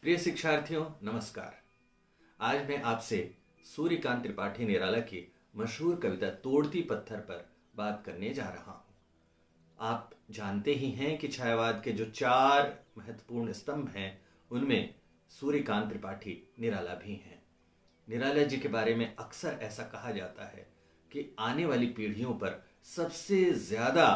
प्रिय शिक्षार्थियों, नमस्कार। आज मैं आपसे सूर्यकांत त्रिपाठी निराला की मशहूर कविता तोड़ती पत्थर पर बात करने जा रहा हूँ। आप जानते ही हैं कि छायावाद के जो 4 महत्वपूर्ण स्तंभ हैं उनमें सूर्यकांत त्रिपाठी निराला भी हैं। निराला जी के बारे में अक्सर ऐसा कहा जाता है कि आने वाली पीढ़ियों पर सबसे ज़्यादा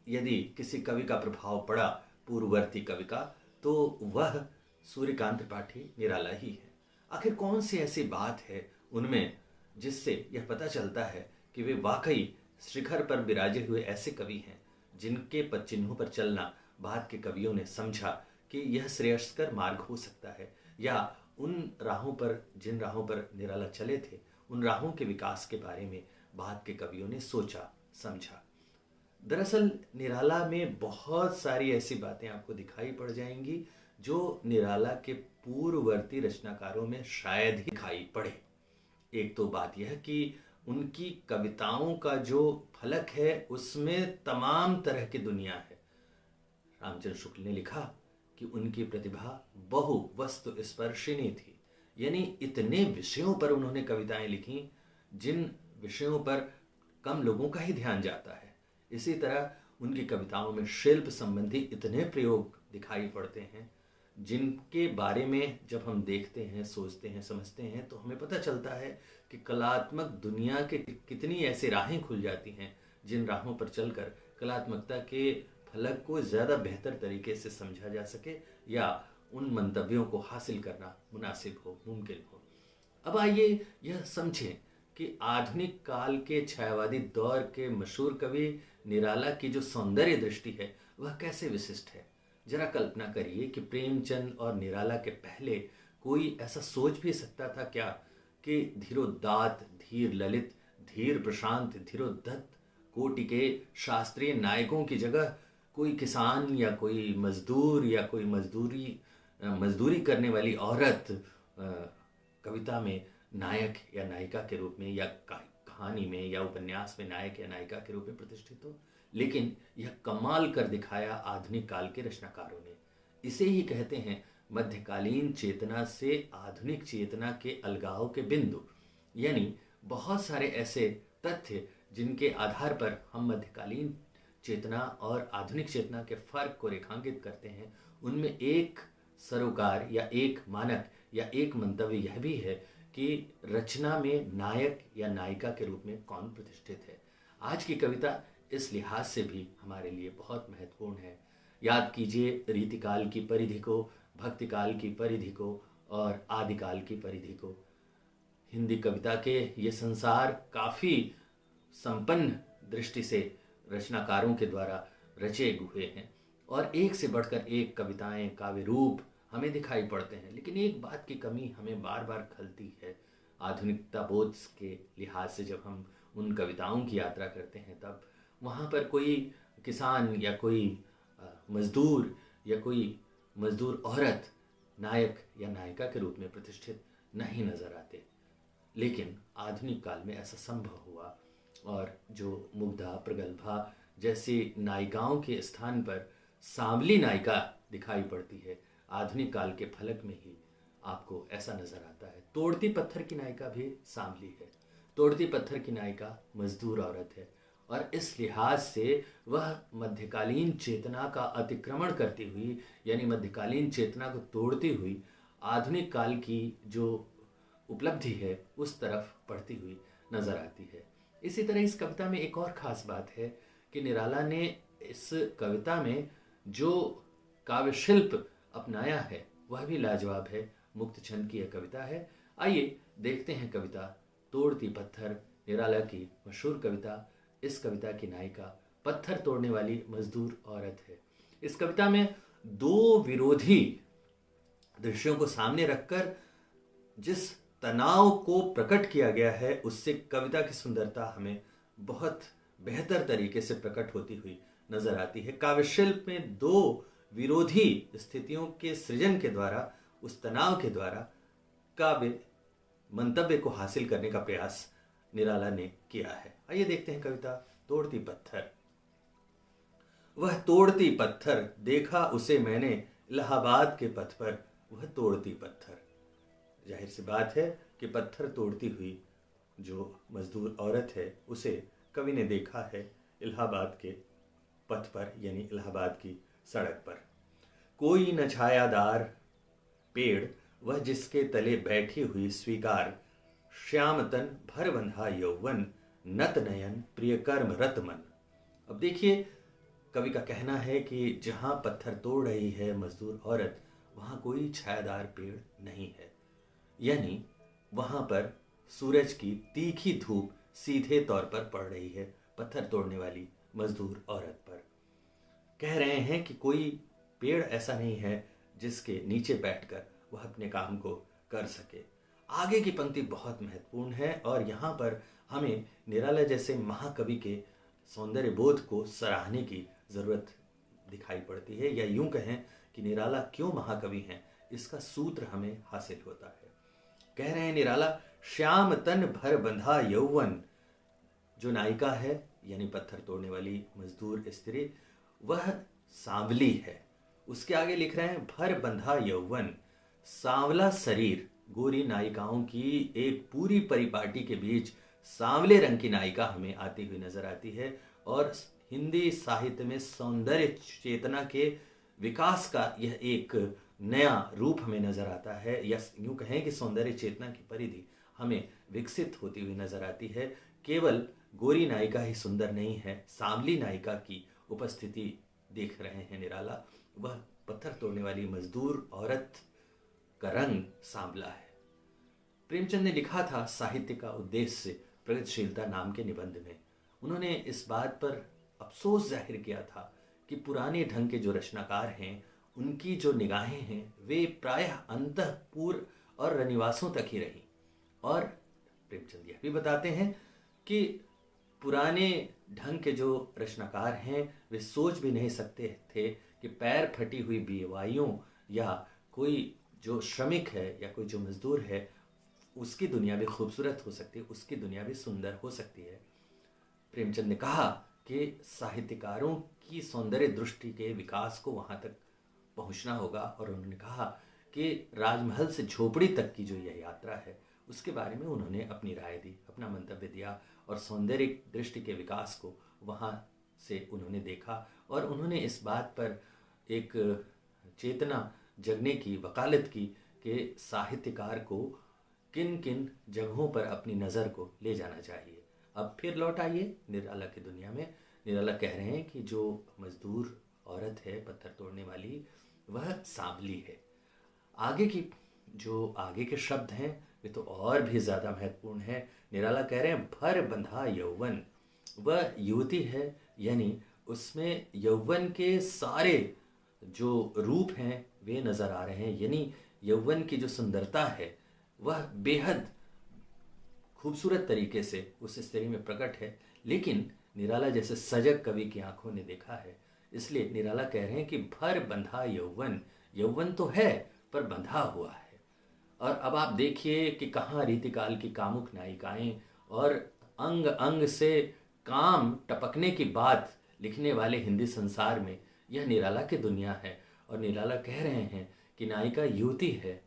यदि किसी कवि का प्रभाव पड़ा पूर्ववर्ती कवि का, तो वह सूर्यकांत त्रिपाठी निराला ही है। आखिर कौन सी ऐसी बात है उनमें जिससे यह पता चलता है कि वे वाकई शिखर पर विराजे हुए ऐसे कवि हैं जिनके पद चिन्हों पर चलना बाद के कवियों ने समझा कि यह श्रेयस्कर मार्ग हो सकता है, या उन राहों पर जिन राहों पर निराला चले थे उन राहों के विकास के बारे में बाद के कवियों ने सोचा समझा। दरअसल निराला में बहुत सारी ऐसी बातें आपको दिखाई पड़ जाएंगी जो निराला के पूर्ववर्ती रचनाकारों में शायद ही दिखाई पड़े। एक तो बात यह कि उनकी कविताओं का जो फलक है उसमें तमाम तरह की दुनिया है। रामचंद्र शुक्ल ने लिखा कि उनकी प्रतिभा बहु वस्तु स्पर्शिनी थी, यानी इतने विषयों पर उन्होंने कविताएं लिखी जिन विषयों पर कम लोगों का ही ध्यान जाता है। इसी तरह उनकी कविताओं में शिल्प संबंधी इतने प्रयोग दिखाई पड़ते हैं जिनके बारे में जब हम देखते हैं, सोचते हैं, समझते हैं तो हमें पता चलता है कि कलात्मक दुनिया के कितनी ऐसी राहें खुल जाती हैं जिन राहों पर चलकर कलात्मकता के फलक को ज़्यादा बेहतर तरीके से समझा जा सके या उन मंतव्यों को हासिल करना मुनासिब हो, मुमकिन हो। अब आइए यह समझें कि आधुनिक काल के छायावादी दौर के मशहूर कवि निराला की जो सौंदर्य दृष्टि है वह कैसे विशिष्ट है। जरा कल्पना करिए कि प्रेमचंद और निराला के पहले कोई ऐसा सोच भी सकता था क्या कि धीरोदात्त, धीर ललित, धीर प्रशांत, धीरोद्धत कोटि के शास्त्रीय नायकों की जगह कोई किसान या कोई मजदूर या कोई मजदूरी करने वाली औरत कविता में नायक या नायिका के रूप में या कहानी में या उपन्यास में नायक या नायिका के रूप में प्रतिष्ठित हो। लेकिन यह कमाल कर दिखाया आधुनिक काल के रचनाकारों ने। इसे ही कहते हैं मध्यकालीन चेतना से आधुनिक चेतना के अलगाव के बिंदु। यानी बहुत सारे ऐसे तथ्य जिनके आधार पर हम मध्यकालीन चेतना और आधुनिक चेतना के फर्क को रेखांकित करते हैं, उनमें एक सरोकार या एक मानक या एक मंतव्य यह भी है कि रचना में नायक या नायिका के रूप में कौन प्रतिष्ठित है। आज की कविता इस लिहाज से भी हमारे लिए बहुत महत्वपूर्ण है। याद कीजिए रीतिकाल की परिधि को, भक्तिकाल की परिधि को और आदिकाल की परिधि को। हिंदी कविता के ये संसार काफ़ी संपन्न दृष्टि से रचनाकारों के द्वारा रचे हुए हैं और एक से बढ़कर एक कविताएं, काव्य रूप हमें दिखाई पड़ते हैं। लेकिन एक बात की कमी हमें बार बार खलती है आधुनिकता बोध के लिहाज से। जब हम उन कविताओं की यात्रा करते हैं तब वहाँ पर कोई किसान या कोई मजदूर या कोई मजदूर औरत नायक या नायिका के रूप में प्रतिष्ठित नहीं नजर आते। लेकिन आधुनिक काल में ऐसा संभव हुआ और जो मुग्धा, प्रगल्भा जैसी नायिकाओं के स्थान पर सांवली नायिका दिखाई पड़ती है, आधुनिक काल के फलक में ही आपको ऐसा नजर आता है। तोड़ती पत्थर की नायिका भी सांवली है। तोड़ती पत्थर की नायिका मजदूर औरत है और इस लिहाज से वह मध्यकालीन चेतना का अतिक्रमण करती हुई, यानी मध्यकालीन चेतना को तोड़ती हुई आधुनिक काल की जो उपलब्धि है उस तरफ बढ़ती हुई नजर आती है। इसी तरह इस कविता में एक और ख़ास बात है कि निराला ने इस कविता में जो काव्य शिल्प अपनाया है वह भी लाजवाब है। मुक्त छंद की यह कविता है। आइए देखते हैं कविता तोड़ती पत्थर, निराला की मशहूर कविता। इस कविता की नायिका पत्थर तोड़ने वाली मजदूर औरत है। इस कविता में 2 विरोधी दृश्यों को सामने रखकर जिस तनाव को प्रकट किया गया है उससे कविता की सुंदरता हमें बहुत बेहतर तरीके से प्रकट होती हुई नजर आती है। काव्य शिल्प में 2 विरोधी स्थितियों के सृजन के द्वारा, उस तनाव के द्वारा काव्य मंतव्य को हासिल करने का प्रयास निराला ने किया है। आइए देखते हैं कविता तोड़ती पत्थर। वह तोड़ती पत्थर देखा उसे मैंने इलाहाबाद के पथ पर, वह तोड़ती पत्थर। जाहिर सी बात है कि पत्थर तोड़ती हुई जो मजदूर औरत है उसे कवि ने देखा है इलाहाबाद के पथ पर, यानी इलाहाबाद की सड़क पर। कोई न छायादार पेड़ वह जिसके तले बैठी हुई स्वीकार, श्याम तन भर बंधा यौवन, नत नयन प्रिय कर्म रत मन। अब देखिए, कवि का कहना है कि जहाँ पत्थर तोड़ रही है मजदूर औरत, वहाँ कोई छायादार पेड़ नहीं है, यानी वहाँ पर सूरज की तीखी धूप सीधे तौर पर पड़ रही है पत्थर तोड़ने वाली मजदूर औरत पर। कह रहे हैं कि कोई पेड़ ऐसा नहीं है जिसके नीचे बैठकर वह अपने काम को कर सके। आगे की पंक्ति बहुत महत्वपूर्ण है और यहाँ पर हमें निराला जैसे महाकवि के सौंदर्य बोध को सराहने की ज़रूरत दिखाई पड़ती है, या यूं कहें कि निराला क्यों महाकवि हैं, इसका सूत्र हमें हासिल होता है। कह रहे हैं निराला, श्याम तन भर बंधा यौवन। जो नायिका है यानी पत्थर तोड़ने वाली मजदूर स्त्री, वह सांवली है। उसके आगे लिख रहे हैं भर बंधा यौवन, सांवला शरीर। गोरी नायिकाओं की एक पूरी परिपाटी के बीच सांवले रंग की नायिका हमें आती हुई नजर आती है और हिंदी साहित्य में सौंदर्य चेतना के विकास का यह एक नया रूप हमें नजर आता है, या यूं कहें कि सौंदर्य चेतना की परिधि हमें विकसित होती हुई नजर आती है। केवल गोरी नायिका ही सुंदर नहीं है, सांवली नायिका की उपस्थिति देख रहे हैं निराला। वह पत्थर तोड़ने वाली मजदूर औरत का रंग सांवला है। प्रेमचंद ने लिखा था साहित्य का उद्देश्य प्रगतिशीलता नाम के निबंध में। उन्होंने इस बात पर अफसोस जाहिर किया था कि पुराने ढंग के जो रचनाकार हैं उनकी जो निगाहें हैं वे प्रायः अंतःपुर और रनिवासों तक ही रहीं। और प्रेमचंद यह भी बताते हैं कि पुराने ढंग के जो रचनाकार हैं वे सोच भी नहीं सकते थे कि पैर फटी हुई बेवाइयों या कोई जो श्रमिक है या कोई जो मजदूर है उसकी दुनिया भी खूबसूरत हो सकती है, उसकी दुनिया भी सुंदर हो सकती है। प्रेमचंद ने कहा कि साहित्यकारों की सौंदर्य दृष्टि के विकास को वहाँ तक पहुँचना होगा, और उन्होंने कहा कि राजमहल से झोपड़ी तक की जो यह यात्रा है उसके बारे में उन्होंने अपनी राय दी, अपना मंतव्य दिया, और सौंदर्य दृष्टि के विकास को वहाँ से उन्होंने देखा और उन्होंने इस बात पर एक चेतना जगने की वकालत की कि साहित्यकार को किन किन जगहों पर अपनी नज़र को ले जाना चाहिए। अब फिर लौट आइए निराला की दुनिया में। निराला कह रहे हैं कि जो मजदूर औरत है पत्थर तोड़ने वाली, वह सांवली है। आगे की जो आगे के शब्द हैं वे तो और भी ज़्यादा महत्वपूर्ण हैं। निराला कह रहे हैं भर बंधा यौवन। वह युवती है, यानी उसमें यौवन के सारे जो रूप हैं वे नज़र आ रहे हैं, यानी यौवन की जो सुंदरता है वह बेहद खूबसूरत तरीके से उस स्त्री में प्रकट है। लेकिन निराला जैसे सजग कवि की आंखों ने देखा है, इसलिए निराला कह रहे हैं कि भर बंधा यौवन। यौवन तो है पर बंधा हुआ है। और अब आप देखिए कि कहाँ रीतिकाल की कामुक नायिकाएं और अंग अंग से काम टपकने की बात लिखने वाले हिंदी संसार में यह निराला की दुनिया है। और निराला कह रहे हैं कि नायिका युवती है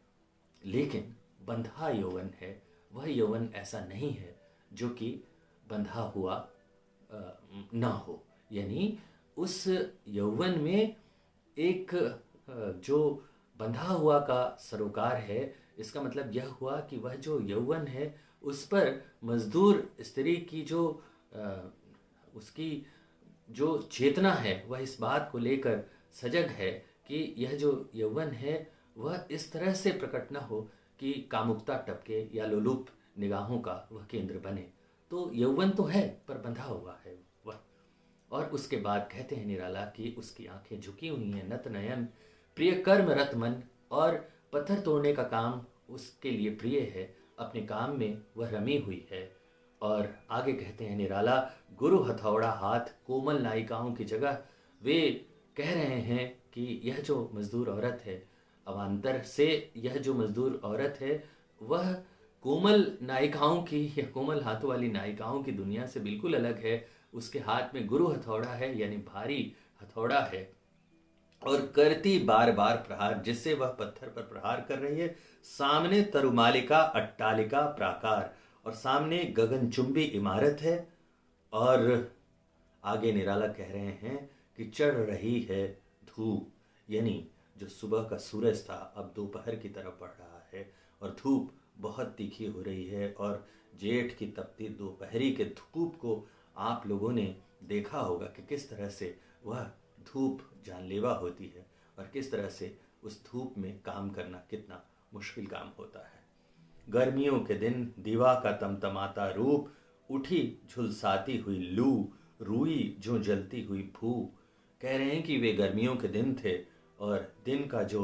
लेकिन बंधा यौवन है। वह यौवन ऐसा नहीं है जो कि बंधा हुआ ना हो, यानी उस यौवन में एक जो बंधा हुआ का सरोकार है। इसका मतलब यह हुआ कि वह जो यौवन है उस पर मजदूर स्त्री की जो उसकी जो चेतना है वह इस बात को लेकर सजग है कि यह जो यौवन है वह इस तरह से प्रकट न हो कि कामुकता टपके या लोलुप निगाहों का वह केंद्र बने। तो यौवन तो है पर बंधा हुआ है वह। और उसके बाद कहते हैं निराला कि उसकी आंखें झुकी हुई हैं, नत नयन प्रिय कर्म रत मन, और पत्थर तोड़ने का काम उसके लिए प्रिय है, अपने काम में वह रमी हुई है। और आगे कहते हैं निराला, गुरु हथौड़ा हाथ कोमल नायिकाओं की जगह। वे कह रहे हैं कि यह जो मजदूर औरत है, अवान्तर से यह जो मजदूर औरत है वह कोमल नायिकाओं की या कोमल हाथों वाली नायिकाओं की दुनिया से बिल्कुल अलग है। उसके हाथ में गुरु हथौड़ा है, यानी भारी हथौड़ा है। और करती बार बार प्रहार, जिससे वह पत्थर पर प्रहार कर रही है। सामने तरुमालिका अट्टालिका प्राकार, और सामने गगनचुंबी इमारत है। और आगे निराला कह रहे हैं कि चढ़ रही है धूप, यानी जो सुबह का सूरज था अब दोपहर की तरफ बढ़ रहा है और धूप बहुत तीखी हो रही है। और जेठ की तपती दोपहरी के धूप को आप लोगों ने देखा होगा कि किस तरह से वह धूप जानलेवा होती है और किस तरह से उस धूप में काम करना कितना मुश्किल काम होता है। गर्मियों के दिन दीवा का तमतमाता रूप, उठी झुलसाती हुई लू, रुई जो जलती हुई भू। कह रहे हैं कि वे गर्मियों के दिन थे और दिन का जो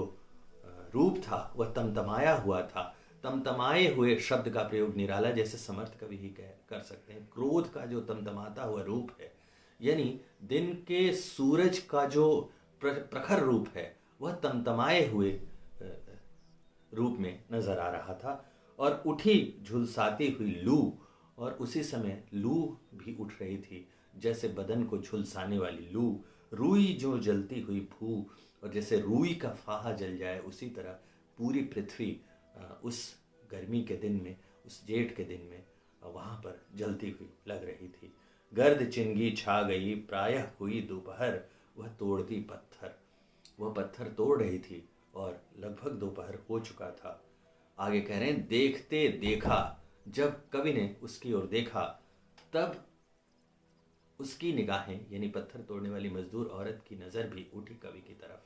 रूप था वह तमतमाया हुआ था। तमतमाए हुए शब्द का प्रयोग निराला जैसे समर्थ कवि ही कर सकते हैं। क्रोध का जो तमतमाता हुआ रूप है, यानी दिन के सूरज का जो प्रखर रूप है वह तमतमाए हुए रूप में नजर आ रहा था। और उठी झुलसाती हुई लू, और उसी समय लू भी उठ रही थी, जैसे बदन को झुलसाने वाली लू। रुई जो जलती हुई भू, और जैसे रुई का फाहा जल जाए उसी तरह पूरी पृथ्वी उस गर्मी के दिन में, उस जेठ के दिन में वहाँ पर जलती हुई लग रही थी। गर्द चिंगी छा गई प्रायः हुई दोपहर, वह तोड़ती पत्थर, वह पत्थर तोड़ रही थी और लगभग दोपहर हो चुका था। आगे कह रहे हैं देखते देखा, जब कवि ने उसकी ओर देखा तब उसकी निगाहें, यानी पत्थर तोड़ने वाली मजदूर औरत की नज़र भी उठी कवि की तरफ।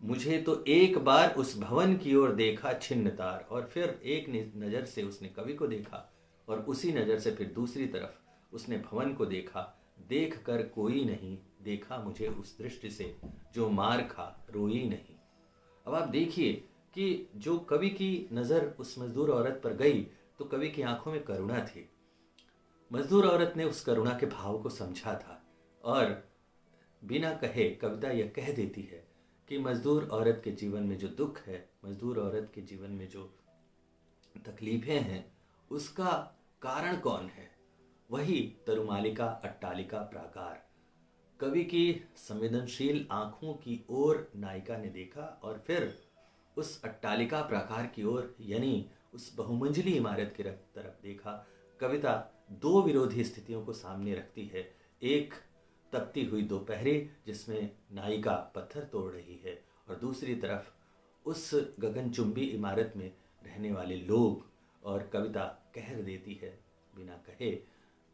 मुझे तो एक बार उस भवन की ओर देखा छिन्न तार, और फिर एक नज़र से उसने कवि को देखा और उसी नज़र से फिर दूसरी तरफ उसने भवन को देखा। देख कर कोई नहीं देखा मुझे उस दृष्टि से, जो मार खा रोई नहीं। अब आप देखिए कि जो कवि की नज़र उस मजदूर औरत पर गई तो कवि की आंखों में करुणा थी। मजदूर औरत ने उस करुणा के भाव को समझा था और बिना कहे कविता यह कह देती है कि मजदूर औरत के जीवन में जो दुख है, मजदूर औरत के जीवन में जो तकलीफें हैं, उसका कारण कौन है? वही तरुमालिका अट्टालिका प्राकार। कवि की संवेदनशील आंखों की ओर नायिका ने देखा और फिर उस अट्टालिका प्राकार की ओर, यानी उस बहुमंजिली इमारत की तरफ देखा। कविता दो विरोधी स्थितियों को सामने रखती है। एक तपती हुई दोपहरी जिसमें नायिका पत्थर तोड़ रही है, और दूसरी तरफ उस गगनचुंबी इमारत में रहने वाले लोग। और कविता कह देती है बिना कहे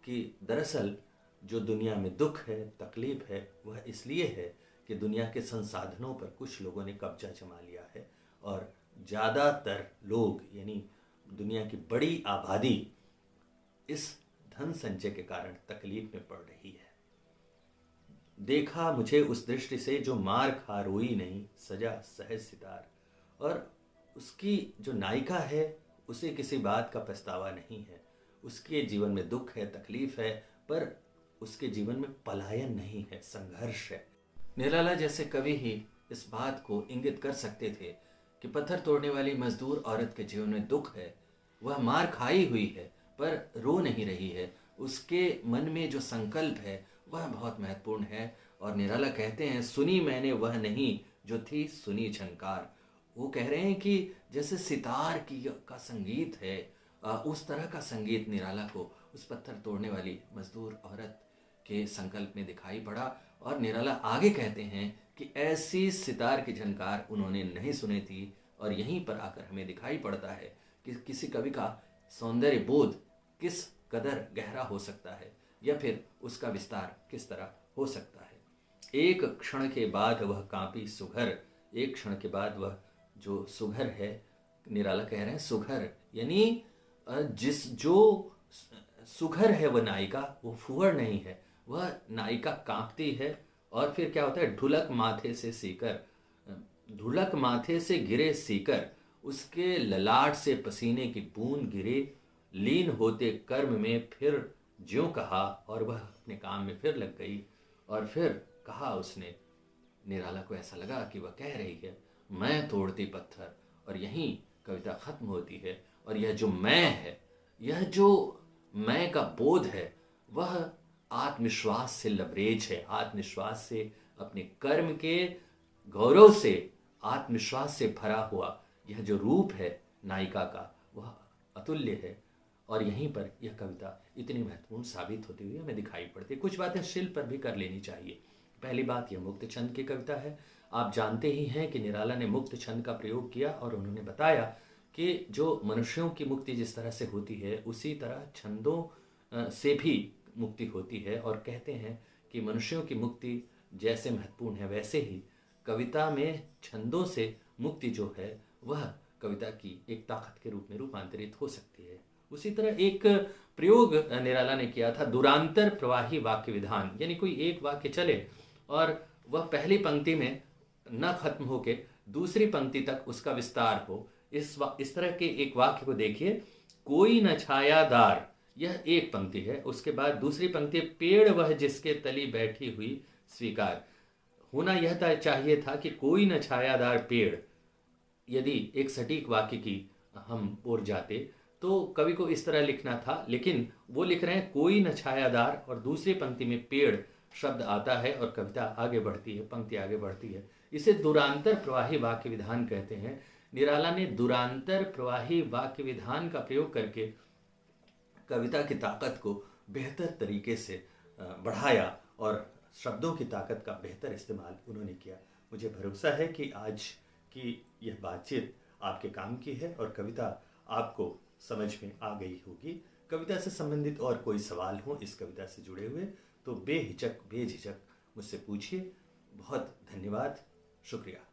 कि दरअसल जो दुनिया में दुख है, तकलीफ है, वह इसलिए है कि दुनिया के संसाधनों पर कुछ लोगों ने कब्जा जमा लिया है और ज़्यादातर लोग, यानी दुनिया की बड़ी आबादी, इस धन संचय के कारण तकलीफ में पड़ रही है। देखा मुझे उस दृष्टि से, जो मार खा रोई नहीं, सजा सहज सितार। और उसकी जो नायिका है उसे किसी बात का पछतावा नहीं है। उसके जीवन में दुख है, तकलीफ है, पर उसके जीवन में पलायन नहीं है, संघर्ष है। निराला जैसे कवि ही इस बात को इंगित कर सकते थे कि पत्थर तोड़ने वाली मजदूर औरत के जीवन में दुख है, वह मार खाई हुई है पर रो नहीं रही है। उसके मन में जो संकल्प है वह बहुत महत्वपूर्ण है। और निराला कहते हैं सुनी मैंने वह नहीं जो थी सुनी झनकार। वो कह रहे हैं कि जैसे सितार की का संगीत है, उस तरह का संगीत निराला को उस पत्थर तोड़ने वाली मजदूर औरत के संकल्प में दिखाई पड़ा। और निराला आगे कहते हैं कि ऐसी सितार की झनकार उन्होंने नहीं सुनी थी। और यहीं पर आकर हमें दिखाई पड़ता है कि किसी कवि का सौंदर्य बोध किस कदर गहरा हो सकता है, या फिर उसका विस्तार किस तरह हो सकता है। एक क्षण के बाद वह कांपी सुघर, एक क्षण के बाद वह जो सुघर है, निराला कह रहे हैं सुघर, यानी जिस जो सुघर है वह नायिका, वो फुहर नहीं है, वह नायिका कांपती है। और फिर क्या होता है, ढुलक माथे से सीकर, ढुलक माथे से गिरे सीकर, उसके ललाट से पसीने की बूंद गिरे, लीन होते कर्म में फिर ज्यों कहा, और वह अपने काम में फिर लग गई। और फिर कहा उसने, निराला को ऐसा लगा कि वह कह रही है मैं तोड़ती पत्थर। और यहीं कविता खत्म होती है। और यह जो मैं है, यह जो मैं का बोध है, वह आत्मविश्वास से लबरेज है, आत्मविश्वास से अपने कर्म के गौरव से, आत्मविश्वास से भरा हुआ यह जो रूप है नायिका का, वह अतुल्य है। और यहीं पर यह कविता इतनी महत्वपूर्ण साबित होती हुई हमें दिखाई पड़ती है। कुछ बातें शिल्प पर भी कर लेनी चाहिए। पहली बात, यह मुक्त छंद की कविता है। आप जानते ही हैं कि निराला ने मुक्त छंद का प्रयोग किया और उन्होंने बताया कि जो मनुष्यों की मुक्ति जिस तरह से होती है, उसी तरह छंदों से भी मुक्ति होती है। और कहते हैं कि मनुष्यों की मुक्ति जैसे महत्वपूर्ण है, वैसे ही कविता में छंदों से मुक्ति जो है वह कविता की एक ताकत के रूप में रूपांतरित हो सकती है। उसी तरह एक प्रयोग निराला ने किया था, दुरांतर प्रवाही वाक्य विधान। यानी कोई एक वाक्य चले और वह पहली पंक्ति में न खत्म होके दूसरी पंक्ति तक उसका विस्तार हो। इस तरह के एक वाक्य को देखिए, कोई न छायादार, यह एक पंक्ति है। उसके बाद दूसरी पंक्ति, पेड़ वह जिसके तली बैठी हुई स्वीकार। होना यह चाहिए था कि कोई न छायादार पेड़। यदि एक सटीक वाक्य की हम ओर जाते तो कवि को इस तरह लिखना था, लेकिन वो लिख रहे हैं कोई न छायादार और दूसरी पंक्ति में पेड़ शब्द आता है और कविता आगे बढ़ती है, पंक्ति आगे बढ़ती है। इसे दुरांतर प्रवाही वाक्य विधान कहते हैं। निराला ने दुरांतर प्रवाही वाक्य विधान का प्रयोग करके कविता की ताकत को बेहतर तरीके से बढ़ाया और शब्दों की ताकत का बेहतर इस्तेमाल उन्होंने किया। मुझे भरोसा है कि आज की यह बातचीत आपके काम की है और कविता आपको समझ में आ गई होगी। कविता से संबंधित और कोई सवाल हो इस कविता से जुड़े हुए तो बेझिझक मुझसे पूछिए। बहुत धन्यवाद, शुक्रिया।